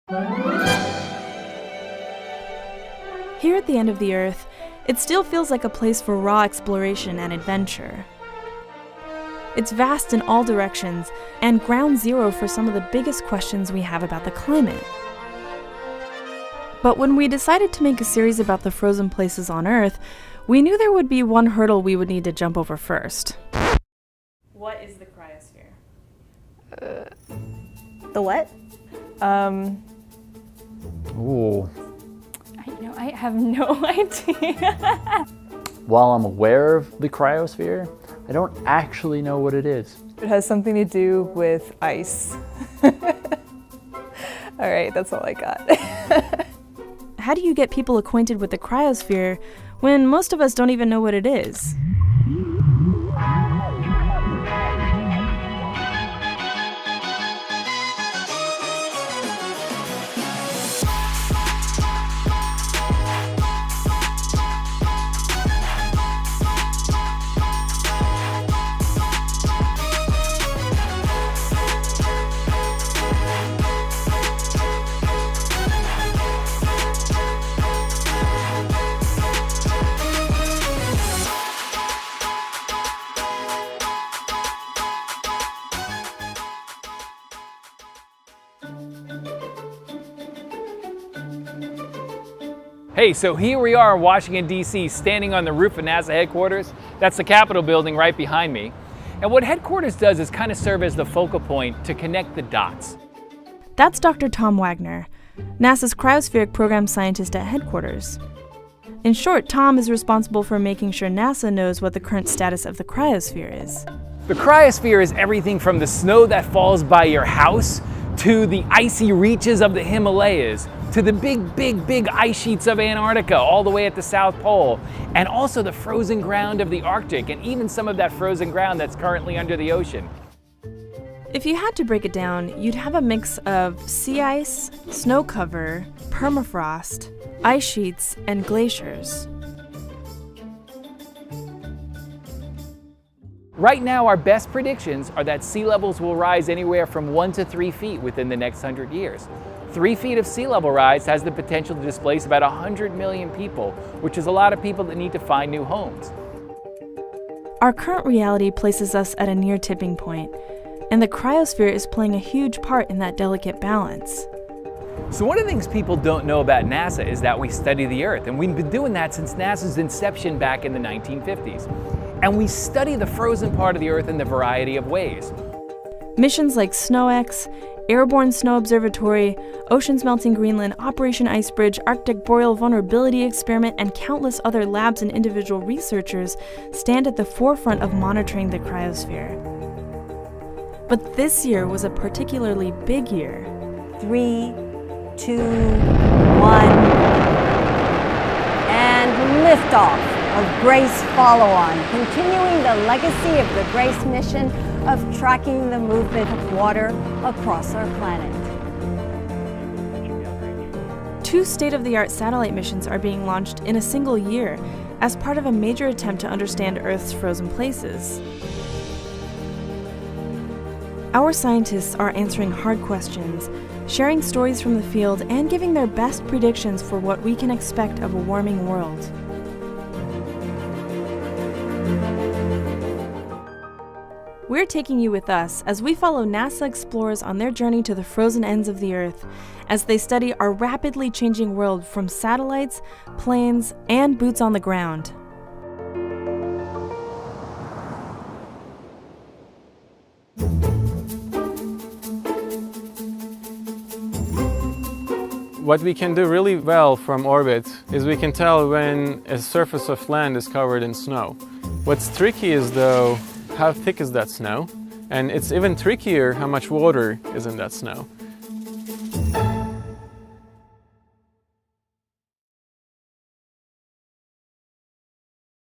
Here at the end of the Earth, it still feels like a place for raw exploration and adventure. It's vast in all directions, and ground zero for some of the biggest questions we have about the climate. But when we decided to make a series about the frozen places on Earth, we knew there would be one hurdle we would need to jump over first. What is the cryosphere? The what? Ooh. I have no idea. While I'm aware of the cryosphere, I don't actually know what it is. It has something to do with ice. All right, that's all I got. How do you get people acquainted with the cryosphere when most of us don't even know what it is? Hey, so here we are in Washington, D.C., standing on the roof of NASA headquarters. That's the Capitol building right behind me. And what headquarters does is kind of serve as the focal point to connect the dots. That's Dr. Tom Wagner, NASA's cryospheric program scientist at headquarters. In short, Tom is responsible for making sure NASA knows what the current status of the cryosphere is. The cryosphere is everything from the snow that falls by your house to the icy reaches of the Himalayas, to the big ice sheets of Antarctica all the way at the South Pole, and also the frozen ground of the Arctic, and even some of that frozen ground that's currently under the ocean. If you had to break it down, you'd have a mix of sea ice, snow cover, permafrost, ice sheets, and glaciers. Right now, our best predictions are that sea levels will rise anywhere from 1 to 3 feet within the next 100 years. 3 feet of sea level rise has the potential to displace about 100 million people, which is a lot of people that need to find new homes. Our current reality places us at a near tipping point, and the cryosphere is playing a huge part in that delicate balance. So one of the things people don't know about NASA is that we study the Earth, and we've been doing that since NASA's inception back in the 1950s. And we study the frozen part of the Earth in a variety of ways. Missions like SNOW-X, Airborne Snow Observatory, Oceans Melting Greenland, Operation Icebridge, Arctic Boreal Vulnerability Experiment, and countless other labs and individual researchers stand at the forefront of monitoring the cryosphere. But this year was a particularly big year. 3, 2, 1, and liftoff of GRACE follow-on, continuing the legacy of the GRACE mission of tracking the movement of water across our planet. 2 state-of-the-art satellite missions are being launched in a single year as part of a major attempt to understand Earth's frozen places. Our scientists are answering hard questions, sharing stories from the field, and giving their best predictions for what we can expect of a warming world. We're taking you with us as we follow NASA explorers on their journey to the frozen ends of the Earth as they study our rapidly changing world from satellites, planes, and boots on the ground. What we can do really well from orbit is we can tell when a surface of land is covered in snow. What's tricky is though, how thick is that snow? And it's even trickier how much water is in that snow.